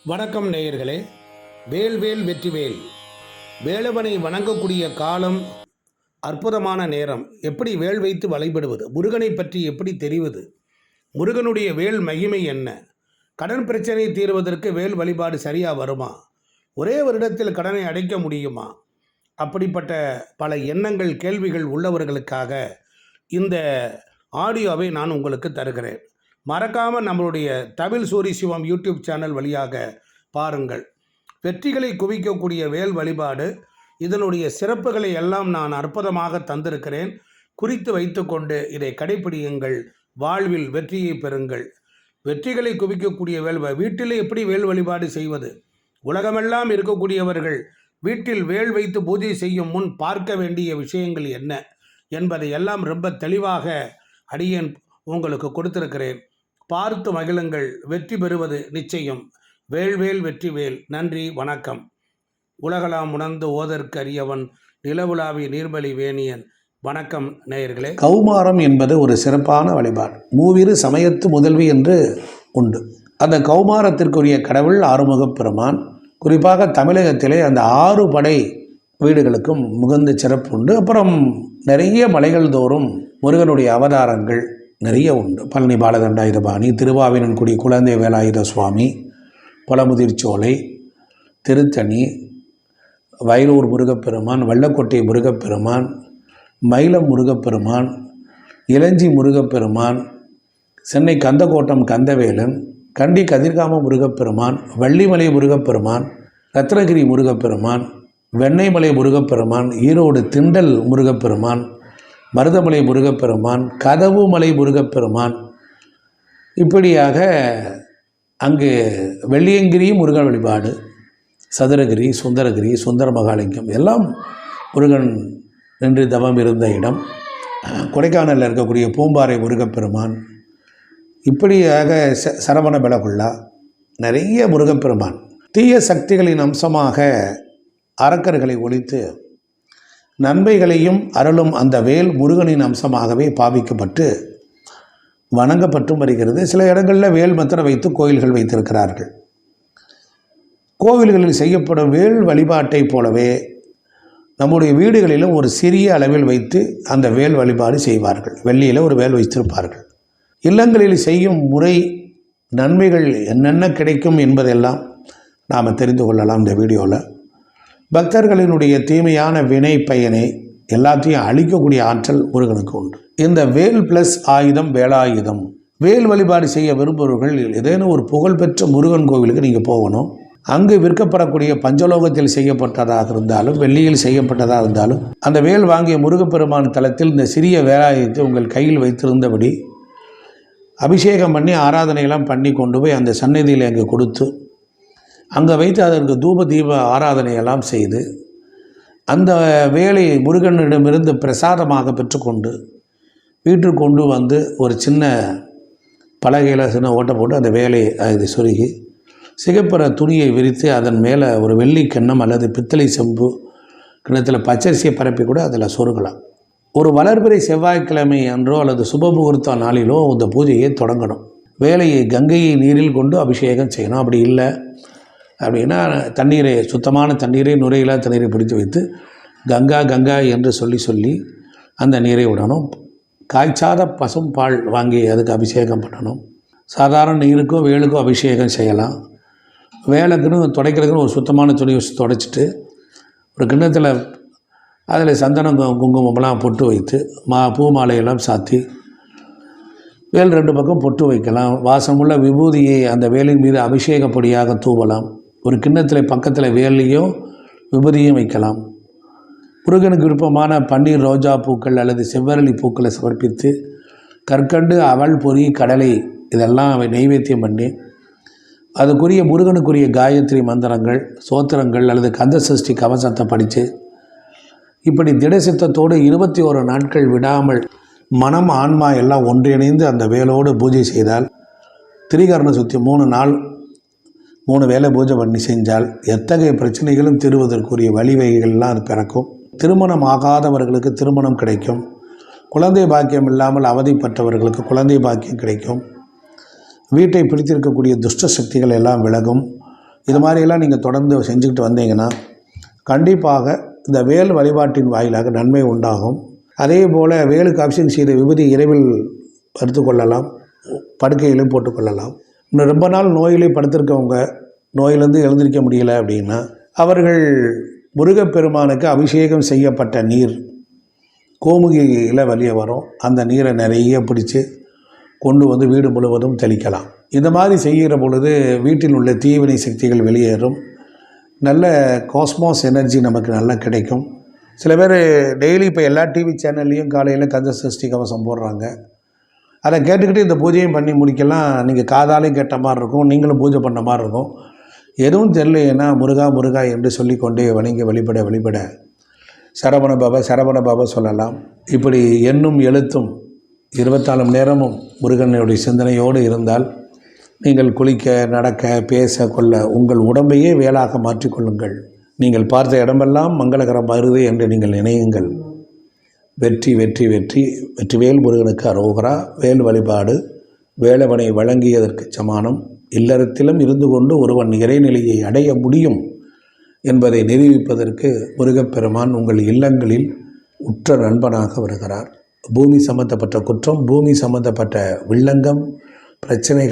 வணக்கம் நேயர்களே. வேல்வேல் வெற்றிவேல். வேலவனை வணங்கக்கூடிய காலம், அற்புதமான நேரம். எப்படி வேல் வைத்து வழிபடுவது, முருகனை பற்றி எப்படி தெரிவது, முருகனுடைய வேல் மகிமை என்ன, கடன் பிரச்சனை தீர்வதற்கு வேல் வழிபாடு சரியாக வருமா, ஒரே வருடத்தில் கடனை அடைக்க முடியுமா, அப்படிப்பட்ட பல எண்ணங்கள் கேள்விகள் உள்ளவர்களுக்காக இந்த ஆடியோவை நான் உங்களுக்கு தருகிறேன். மறக்காமல் நம்மளுடைய தமிழ் சூரி சிவம் யூடியூப் சேனல் வழியாக பாருங்கள். வெற்றிகளை குவிக்கக்கூடிய வேல் வழிபாடு, இதனுடைய சிறப்புகளை எல்லாம் நான் அற்புதமாக தந்திருக்கிறேன். குறித்து வைத்துக்கொண்டு இதை கடைப்பிடியுங்கள். வாழ்வில் வெற்றியை பெறுங்கள். வெற்றிகளை குவிக்கக்கூடிய வேல், வீட்டில் எப்படி வேல் வழிபாடு செய்வது, உலகமெல்லாம் இருக்கக்கூடியவர்கள் வீட்டில் வேல் வைத்து பூஜை செய்யும் முன் பார்க்க வேண்டிய விஷயங்கள் என்ன என்பதை எல்லாம் ரொம்ப தெளிவாக அடியேன் உங்களுக்கு கொடுத்திருக்கிறேன். பார்த்து மகிழுங்கள். வெற்றி பெறுவது நிச்சயம். வேல்வேல் வெற்றிவேல். நன்றி, வணக்கம். உலகலாம் உணர்ந்து ஓதற்கு அறியவன், நிலவுலாவி நீர்மலி வேணியன். வணக்கம் நேயர்களே. கௌமாரம் என்பது ஒரு சிறப்பான வழிபாடு. மூவிரு சமயத்து முதல்வி என்று உண்டு. அந்த கௌமாரத்திற்குரிய கடவுள் ஆறுமுகப் பெருமான். குறிப்பாக தமிழகத்திலே அந்த 6 படை வீடுகளுக்கும் மிகுந்த சிறப்பு உண்டு. அப்புறம் நிறைய மலைகள் தோறும் முருகனுடைய அவதாரங்கள் நிறைய உண்டு. பழனி பாலதண்டாயுதபாணி, திருவாவினன்குடி குழந்தை வேலாயுத சுவாமி, பழமுதிர்ச்சோலை, திருத்தணி, வயலூர் முருகப்பெருமான், வெள்ளக்கோட்டை முருகப்பெருமான், மயிலம் முருகப்பெருமான், இளஞ்சி முருகப்பெருமான், சென்னை கந்தக்கோட்டம் கந்தவேலன், கண்டி கதிர்காம முருகப்பெருமான், வள்ளிமலை முருகப்பெருமான், ரத்னகிரி முருகப்பெருமான், வெண்ணெய்மலை முருகப்பெருமான், ஈரோடு திண்டல் முருகப்பெருமான், மருதமலை முருகப்பெருமான், கதவு மலை முருகப்பெருமான், இப்படியாக அங்கு வெள்ளியங்கிரி முருகன் வழிபாடு, சதுரகிரி, சுந்தரகிரி, சுந்தர மகாலிங்கம் எல்லாம் முருகன் நின்று தவம் இருந்த இடம். கொடைக்கானலில் இருக்கக்கூடிய பூம்பாறை முருகப்பெருமான், இப்படியாக சரவண பெலகுள்ளா, நிறைய முருகப்பெருமான். தீய சக்திகளின் அம்சமாக அரக்கர்களை ஒழித்து நன்மைகளையும் அருளும் அந்த வேல் முருகனின் அம்சமாகவே பாவிக்கப்பட்டு வணங்கப்பட்டும் வருகிறது. சில இடங்களில் வேல் மத்திர வைத்து கோயில்கள் வைத்திருக்கிறார்கள். கோவில்களில் செய்யப்படும் வேல் வழிபாட்டை போலவே நம்முடைய வீடுகளிலும் ஒரு சிறிய அளவில் வைத்து அந்த வேல் வழிபாடு செய்வார்கள். வெள்ளியில் ஒரு வேல் வைத்திருப்பார்கள். இல்லங்களில் செய்யும் முறை, நன்மைகள் என்னென்ன கிடைக்கும் என்பதெல்லாம் நாம் தெரிந்து கொள்ளலாம் இந்த வீடியோவில். பக்தர்களினுடைய தீமையான வினை பயனை எல்லாத்தையும் அழிக்கக்கூடிய ஆற்றல் முருகனுக்கு உண்டு. இந்த வேல் ப்ளஸ் ஆயுதம் வேலாயுதம். வேல் வழிபாடு செய்ய விரும்புபவர்கள் ஏதேனும் ஒரு புகழ்பெற்ற முருகன் கோவிலுக்கு நீங்கள் போகணும். அங்கு விற்கப்படக்கூடிய பஞ்சலோகத்தில் செய்யப்பட்டதாக இருந்தாலும் வெள்ளியில் செய்யப்பட்டதாக இருந்தாலும் அந்த வேல் வாங்கிய முருகப்பெருமான் தலத்தில் இந்த சிறிய வேலாயுதத்தை உங்கள் கையில் வைத்திருந்தபடி அபிஷேகம் பண்ணி ஆராதனையெல்லாம் பண்ணி கொண்டு போய் அந்த சந்நிதியில் அங்கே கொடுத்து அங்கே வைத்து அதற்கு தூப தீப ஆராதனையெல்லாம் செய்து அந்த வேலை முருகனிடமிருந்து பிரசாதமாக பெற்றுக்கொண்டு வீட்டிற்கு கொண்டு வந்து ஒரு சின்ன பலகையில் சின்ன ஓட்டை போட்டு அந்த வேலையை இது சொருகி சிகப்புற துணியை விரித்து அதன் மேலே ஒரு வெள்ளி கிண்ணம் அல்லது பித்தளை செம்பு கிண்ணத்தில் பச்சரிசியை பரப்பி கூட அதில் சொருகலாம். ஒரு வளர்பிறை செவ்வாய்க்கிழமை அன்றோ அல்லது சுபமுகூர்த்த நாளிலோ இந்த பூஜையை தொடங்கணும். வேலையை கங்கையை நீரில் கொண்டு அபிஷேகம் செய்யணும். அப்படி இல்லை அப்படின்னா தண்ணீரை, சுத்தமான தண்ணீரை, நுரையில்லா தண்ணீரை பிடித்து வைத்து கங்கா கங்கா என்று சொல்லி அந்த நீரை விடணும். காய்ச்சாத பசும் பால் வாங்கி அதுக்கு அபிஷேகம் பண்ணணும். சாதாரண நீருக்கோ வேலுக்கோ அபிஷேகம் செய்யலாம். வேலைக்குன்னு துடைக்கிறதுக்குன்னு ஒரு சுத்தமான துணி வச்சு துடைச்சிட்டு ஒரு கிண்ணத்தில் அதில் சந்தனம் குங்குமம்லாம் பொட்டு வைத்து பூ மாலையெல்லாம் சாத்தி வேல் 2 பக்கம் பொட்டு வைக்கலாம். வாசமுள்ள விபூதியை அந்த வேலின் மீது அபிஷேகப்படியாக தூவலாம். ஒரு கிண்ணத்தில் பக்கத்தில் வேலையும் விபூதியும் வைக்கலாம். முருகனுக்கு விருப்பமான பன்னீர், ரோஜா பூக்கள் அல்லது செவ்வரளி பூக்களை சமர்ப்பித்து கற்கண்டு, அவல், பொறி, கடலை இதெல்லாம் நைவேத்தியம் பண்ணி அதுக்குரிய முருகனுக்குரிய காயத்ரி மந்திரங்கள், சோத்திரங்கள் அல்லது கந்த சஷ்டி கவசத்தை படித்து இப்படி திடசித்தத்தோடு 21 நாட்கள் விடாமல் மனம் ஆன்மா எல்லாம் ஒன்றிணைந்து அந்த வேலோடு பூஜை செய்தால், திரிகரண சுத்தி 3 நாள் 3 வேளை பூஜை பண்ணி செஞ்சால் எத்தகைய பிரச்சனைகளும் தீர்வதற்குரிய வழிவகைகள்லாம் அது பிறக்கும். திருமணம் ஆகாதவர்களுக்கு திருமணம் கிடைக்கும். குழந்தை பாக்கியம் இல்லாமல் அவதிப்பட்டவர்களுக்கு குழந்தை பாக்கியம் கிடைக்கும். வீட்டை பிடித்திருக்கக்கூடிய துஷ்ட சக்திகள் எல்லாம் விலகும். இது மாதிரியெல்லாம் நீங்கள் தொடர்ந்து செஞ்சுக்கிட்டு வந்தீங்கன்னா கண்டிப்பாக இந்த வேல் வழிபாட்டின் வாயிலாக நன்மை உண்டாகும். அதே போல் வேலுக்கு அபிஷேகம் செய்த விபூதி இரவில் படுத்துக்கொள்ளலாம், படுக்கையிலும் போட்டுக்கொள்ளலாம். இன்னும் ரொம்ப நாள் நோயிலே படுத்திருக்கவங்க, நோயிலேருந்து எழுந்திருக்க முடியலை அப்படின்னா அவர்கள் முருகப்பெருமானுக்கு அபிஷேகம் செய்யப்பட்ட நீர் கோமுகியில் வெளியே வரும், அந்த நீரை நிறைய பிடிச்சி கொண்டு வந்து வீடு முழுவதும் தெளிக்கலாம். இந்த மாதிரி செய்கிற பொழுது வீட்டில் உள்ள தீவினை சக்திகள் வெளியேறும், நல்ல காஸ்மாஸ் எனர்ஜி நமக்கு நல்லா கிடைக்கும். சில பேர் டெய்லி இப்போ எல்லா டிவி சேனல்லையும் காலையில் கந்த சஷ்டி கவசம் போடுறாங்க. அதை கேட்டுக்கிட்டு இந்த பூஜையும் பண்ணி முடிக்கலாம். நீங்கள் காதாலையும் கேட்ட மாதிரி இருக்கும், நீங்களும் பூஜை பண்ண மாதிரி இருக்கும். எதுவும் தெரியலைன்னா முருகா முருகா என்று சொல்லிக்கொண்டே வணங்கி வழிபட சரவண பாபா சொல்லலாம். இப்படி எண்ணும் எழுத்தும் 24 மணி நேரமும் முருகனுடைய சிந்தனையோடு இருந்தால் நீங்கள் குளிக்க, நடக்க, பேச, கொள்ள உங்கள் உடம்பையே வேலாக மாற்றிக்கொள்ளுங்கள். நீங்கள் பார்த்த இடமெல்லாம் மங்களகரம் வருது என்று நீங்கள் நினையுங்கள். வெற்றி வெற்றி வெற்றி. வெற்றிவேல் முருகனுக்கு அரோகரா. வேல் வழிபாடு வேலவனை வழங்கியதற்கு சமானம். இல்லறத்திலும் இருந்து கொண்டு ஒருவன் இறைநிலையை அடைய முடியும் என்பதை நிரூபிப்பதற்கு முருகப்பெருமான் உங்கள் இல்லங்களில் உற்ற நண்பனாக வருகிறார். பூமி சம்பந்தப்பட்ட குற்றம், பூமி சம்பந்தப்பட்ட வில்லங்கம், பிரச்சனைகள்